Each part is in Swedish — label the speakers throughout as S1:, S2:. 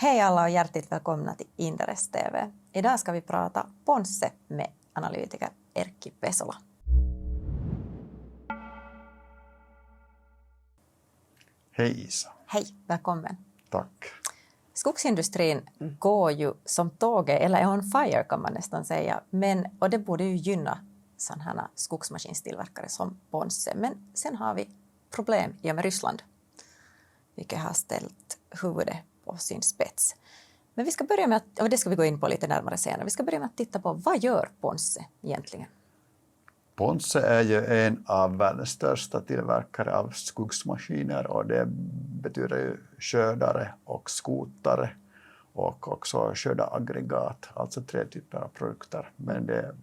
S1: Hej alla och hjärtligt välkomna till Inderes TV. Idag ska vi prata Ponsse med analytiker Erkki Pesola.
S2: Hej Isa.
S1: Hej, välkommen.
S2: Tack.
S1: Skogsindustrin går ju som tåget, eller är on fire kan man nästan säga. Och det borde ju gynna sådana här skogsmaskinstillverkare som Ponsse. Men sen har vi problem i och med Ryssland, vilket har ställt huvudet på sin spets. Men vi ska börja med att, och det ska vi gå in på lite närmare senare, vi ska börja med att titta på vad gör Ponsse egentligen?
S2: Ponsse är ju en av världens största tillverkare av skogsmaskiner och det betyder ju skördare och skotare och också skördaraggregat, alltså 3 typer av produkter. Men det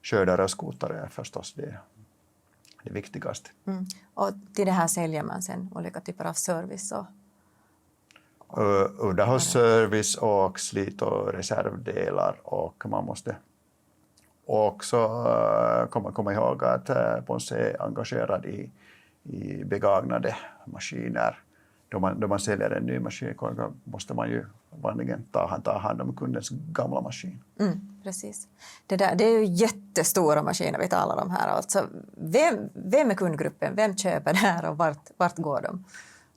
S2: skördare och skotare är förstås det viktigaste.
S1: Och till det här säljer man sen olika typer av service och
S2: underhållsservice och slit- och reservdelar, och man måste också komma ihåg att Ponsse är engagerad i begagnade maskiner. Då man säljer en ny maskin måste man ju vanligen ta hand om kundens gamla maskin.
S1: Precis. Det är ju jättestora maskiner vi talar om här. Alltså, vem är kundgruppen? Vem köper det här och vart går de?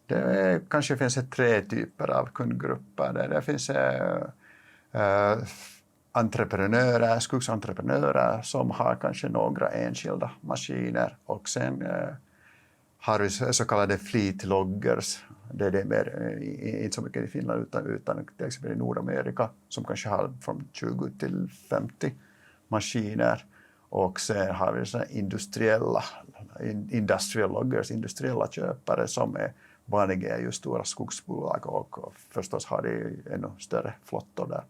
S2: Det kanske finns 3 typer av kundgrupper. Det finns entreprenörer, skogsentreprenörer som har kanske några enskilda maskiner, och sen har vi så kallade fleet loggers. Det är mer, inte så mycket i Finland utan till exempel i Nordamerika, som kanske har från 20 till 50 maskiner. Och sen har vi så industrial loggers, industriella köpare som är vanliga är ju stora skogsbolag och förstås har det ännu större flottor där.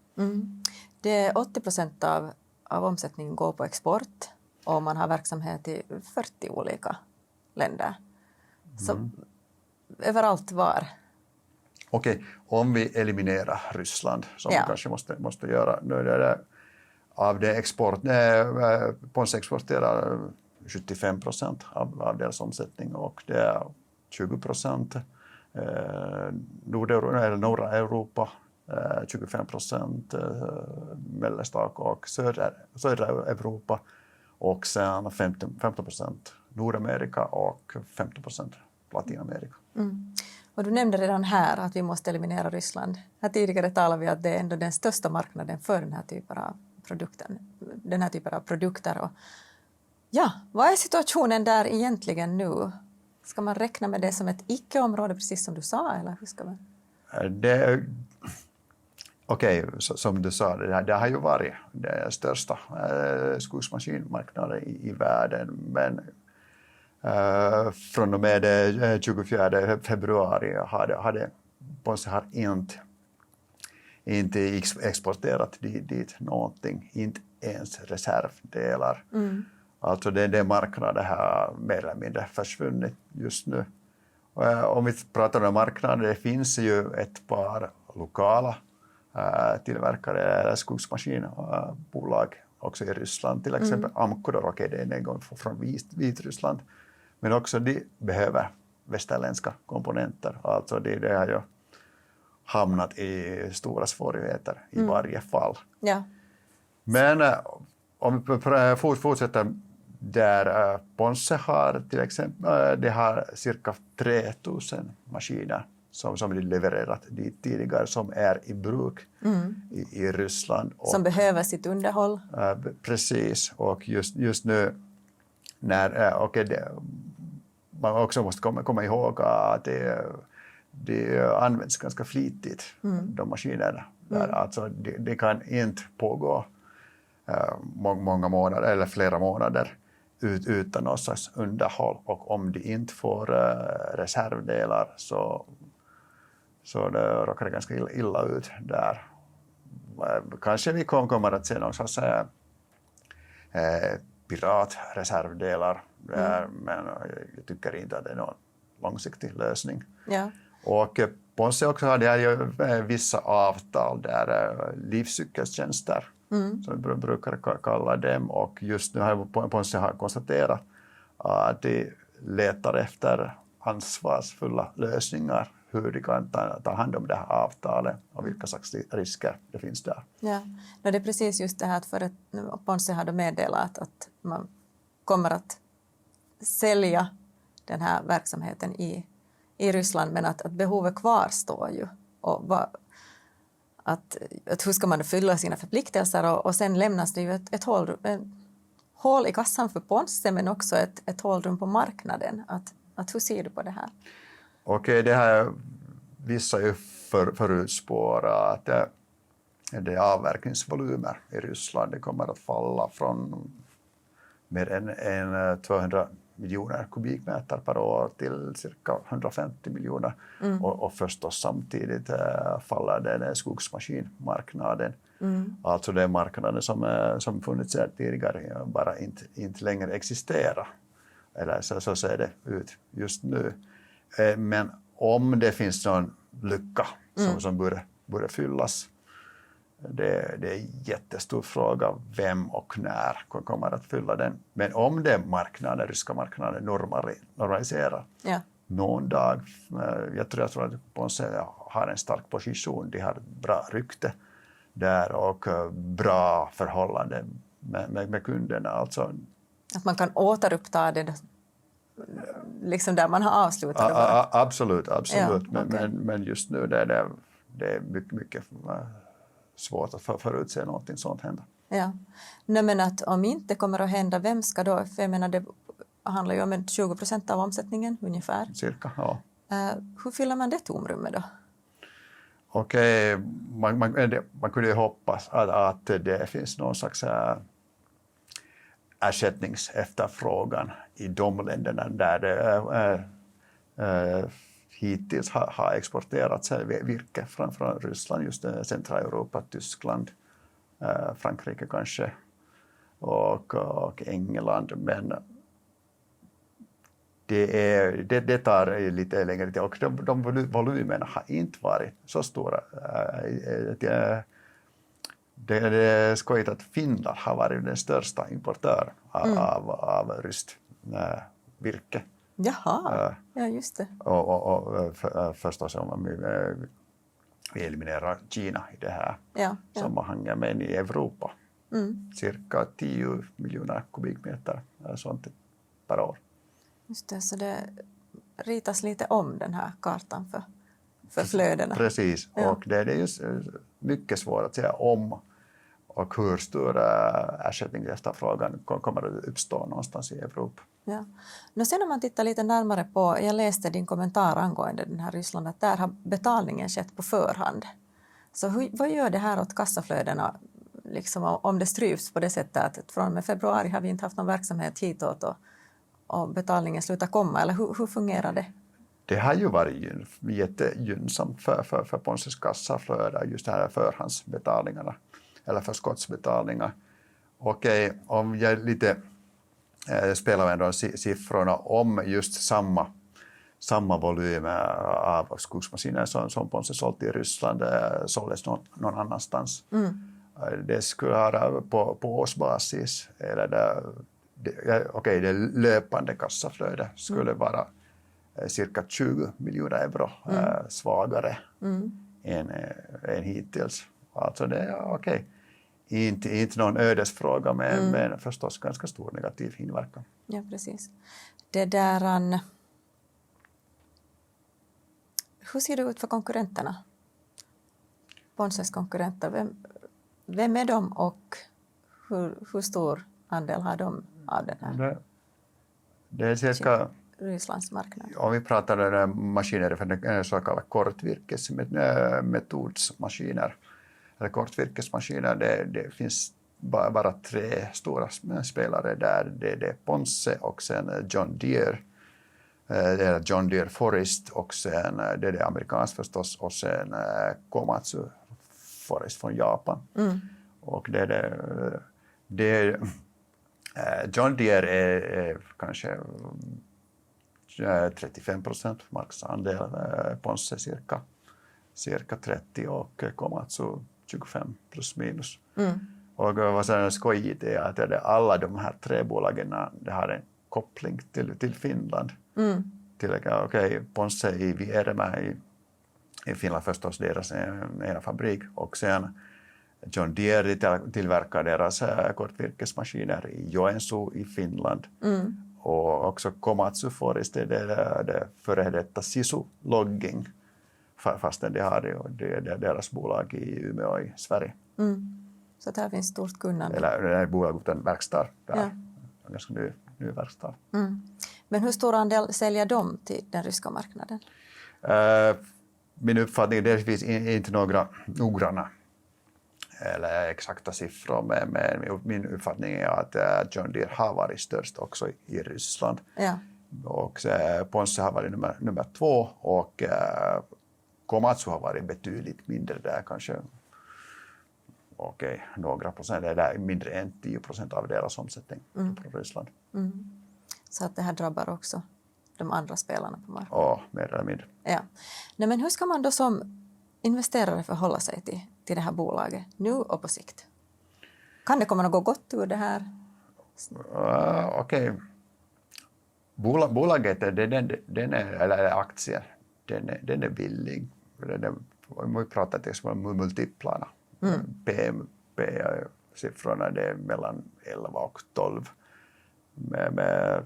S1: Det är 80% av omsättningen går på export och man har verksamhet i 40 olika länder. Så överallt var.
S2: Okej, om vi eliminerar Ryssland, som vi kanske måste göra, nu är det av det Ponsse exporterar 75% av deras omsättning, och det är 20% norra Europa, 25% mellersta och södra Europa, och sen 15% Nordamerika och 15% Latinamerika.
S1: Och du nämnde redan här att vi måste eliminera Ryssland. Här tidigare talade vi att det är ändå den största marknaden för den här typen av produkter. Och vad är situationen där egentligen nu? Ska man räkna med det som ett icke-område, precis som du sa, eller hur ska man? Som du sa, det har ju varit den största skogsmaskinmarknaden i världen, men från och med 24 februari hade Ponsse inte exporterat dit någonting, inte ens reservdelar. Alltså den marknaden har mer eller mindre försvunnit just nu. Om vi pratar om marknaden, det finns ju ett par lokala tillverkare eller skogsmaskinbolag också i Ryssland. Till exempel Amkodor, det är en gång från Vitryssland. Men också de behöver västerländska komponenter. Alltså det har ju hamnat i stora svårigheter i varje fall. Ja.
S2: Men om vi fortsätter där Ponsse har till exempel, det har cirka 3000 maskiner som de levererat dit tidigare, som är i bruk i Ryssland.
S1: Som behöver sitt underhåll.
S2: Precis, och just nu när man också måste komma ihåg att det används ganska flitigt, de maskinerna. Alltså det kan inte pågå många månader eller flera månader utan någon slags underhåll, och om de inte får reservdelar så det råkar det ganska illa ut där. Kanske vi kommer att se någon slags piratreservdelar där, men jag tycker inte att det är någon långsiktig lösning.
S1: Ja.
S2: Och Ponsse också hade ju vissa avtal där livscykeltjänster, som vi brukar kalla dem, och just nu har Ponsse konstaterat att de letar efter ansvarsfulla lösningar hur de kan ta hand om det här avtalet och vilka slags risker det finns där.
S3: Ja, det är precis just det här att för att Ponsse hade meddelat att man kommer att sälja den här verksamheten i Ryssland, men att behovet kvarstår ju. Och att hur ska man fylla sina förpliktelser och sen lämnas det ju ett hål i kassan för Ponsse, men också ett hålrum på marknaden. Att hur ser du på det här?
S2: Okej, det här vissa ju förutspåra att det avverkningsvolymer i Ryssland det kommer att falla från mer än 200 miljoner kubikmeter per år till cirka 150 miljoner. Och förstås samtidigt faller den skogsmaskinmarknaden. Alltså den marknaden som funnits tidigare bara inte längre existerar. Eller så ser det ut just nu. Men om det finns någon lucka som borde fyllas, det är en jättestor fråga vem och när kommer att fylla den. Men om den ryska marknaden normaliserar någon dag, jag tror att Ponsse har en stark position, de har bra rykte där och bra förhållanden med kunderna. Alltså,
S3: att man kan återuppta det liksom där man har avslutat det.
S2: Absolut.
S3: Ja, okay.
S2: Men just nu det är mycket svårt att förutse någonting sånt händer.
S3: Ja, nej, men att om inte kommer att hända, vem ska då? För jag menar, det handlar ju om 20% av omsättningen ungefär.
S2: Cirka, ja.
S3: Hur fyller man det tomrummet då?
S2: Okej, man kunde ju hoppas att det finns någon slags ersättningsefterfrågan i de länderna där det hittills har exporterats virke från Ryssland, just Centraleuropa, Tyskland, Frankrike kanske och England. Men det tar lite längre tid och de volymerna har inte varit så stora. Det är skojigt att Finland har varit den största importören av ryskt virke.
S3: Jaha, ja just det.
S2: Och förstås om vi eliminerar Kina i det här sammanhanget, men i Europa cirka 10 miljoner kubikmeter sånt per år.
S3: Just det, så det ritas lite om den här kartan för flödena.
S2: Precis, och det är just mycket svårt att säga om och hur stor ersättningsefterfrågan kommer att uppstå någonstans i Europa.
S3: Ja. Nu sen om man tittar lite närmare på, jag läste din kommentar angående den här Ryssland, att där har betalningen skett på förhand. Så vad gör det här åt kassaflödena liksom, om det stryps på det sättet att från och med februari har vi inte haft någon verksamhet hitåt och betalningen slutar komma, eller hur fungerar det?
S2: Det har ju varit jättegynnsamt för Ponses kassaflöde, just det här förhandsbetalningarna eller förskottsbetalningar. Okej, om jag lite spelar med de siffrorna om just samma volym av skogsmaskiner som Ponsse sålt i Ryssland såldes någon annanstans. Det skulle vara på årsbasis, eller det löpande kassaflöde skulle vara cirka 20 miljoner euro svagare än hittills. Alltså det är okej. Inte någon ödesfråga, men förstås ganska stor negativ inverkan.
S3: Ja, precis. Det där, hur ser det ut för konkurrenterna? Ponses konkurrenter, vem är de och hur stor andel har de av den här?
S2: Det är cirka
S3: Rysslands marknad.
S2: Om vi pratar om maskiner för så kallade kortvirkesmetodsmaskiner eller kortvirkesmaskiner, det finns bara 3 stora spelare där. Det är Ponsse och sen John Deere. Det är John Deere Forest och sen det är det amerikanskt förstås och sen Komatsu Forest från Japan. Och det John Deere är kanske 35% marknadsandel, Ponsse cirka 30 och Komatsu 25 plus minus. Och vad som är skojigt är att alla de här 3 bolagen det har en koppling till Finland. Till Ponsse i Vieremä
S1: i Finland förstås deras ena fabrik, och sen John Deere tillverkar deras kortvirkesmaskiner i Joensuu i Finland. Och också Komatsu får istället det före detta Sisu Logging, fastän de har det deras bolag i Umeå i Sverige.
S3: Så där finns stort kunnande.
S1: Eller bolag utan verkstad där. Ja. Ganska ny verkstad.
S3: Men hur stor andel säljer de till den ryska marknaden?
S1: Min uppfattning, det finns inte några noggranna eller exakta siffror, men min uppfattning är att John Deere har varit störst också i Ryssland.
S3: Ja.
S1: Och Ponsse har varit nummer 2, och Komatsu har varit betydligt mindre där, kanske några procent, eller mindre än 10% av deras omsättning från Ryssland.
S3: Så att det här drabbar också de andra spelarna på marknaden?
S1: Ja, mer eller mindre.
S3: Ja. Nej, men hur ska man då som investerare förhålla sig till det här bolaget nu och på sikt? Kan det komma något gott ur det här?
S1: Okej. Bolaget, den är, eller aktier, den är billig. Vi pratar till exempel om multiplarna. P-siffrorna det är mellan 11 och 12. Med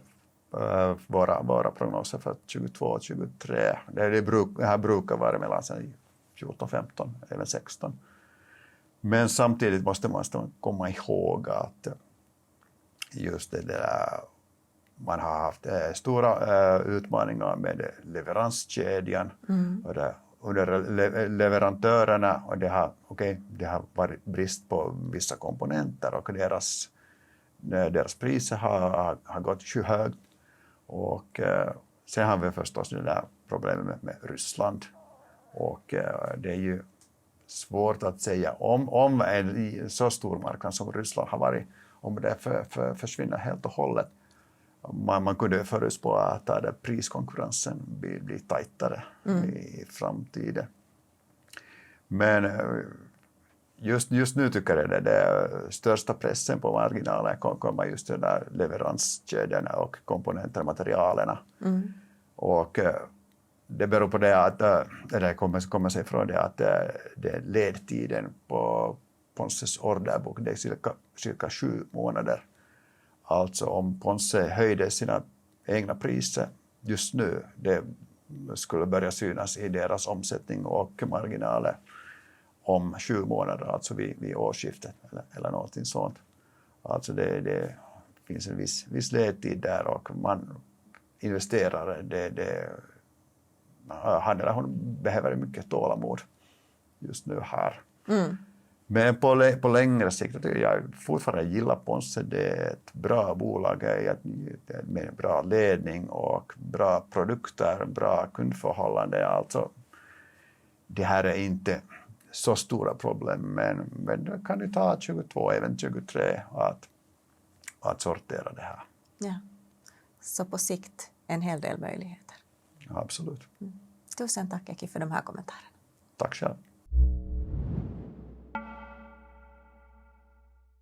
S1: våra prognoser för 22 och 23. Det här brukar vara mellan 14, 15, även 16. Men samtidigt måste man komma ihåg att just det där, man har haft stora utmaningar med leveranskedjan och leverantörerna, och det har varit brist på vissa komponenter, och deras priser har gått skyhögt. Och sen har vi förstås det där problemet med Ryssland, och det är ju svårt att säga om en så stor marknad som Ryssland har varit, om det försvinner helt och hållet. Man kunde förutspå att priskonkurrensen blir tajtare i framtiden. Men just nu tycker jag att det största pressen på marginalen kommer just de där leveranskedjorna och komponenter, materialerna. Och det beror på det eller kommer sig från det att det ledtiden på Ponses orderbok, det är cirka 7 månader. Alltså om Ponsse höjde sina egna priser just nu, det skulle börja synas i deras omsättning och marginaler om 7 månader, alltså vid årsskiftet eller någonting sånt. Alltså det finns en viss ledtid där, och investerare, han eller hon behöver mycket tålamod just nu här. Men på längre sikt tycker jag fortfarande gillar Ponsse. Det är ett bra bolag med bra ledning och bra produkter, bra kundförhållande. Alltså, det här är inte så stora problem, men det kan ju ta 22, även 23 att sortera det här.
S3: Ja. Så på sikt en hel del möjligheter.
S1: Absolut.
S3: Tusen tack Eki för de här kommentarerna.
S1: Tack själv.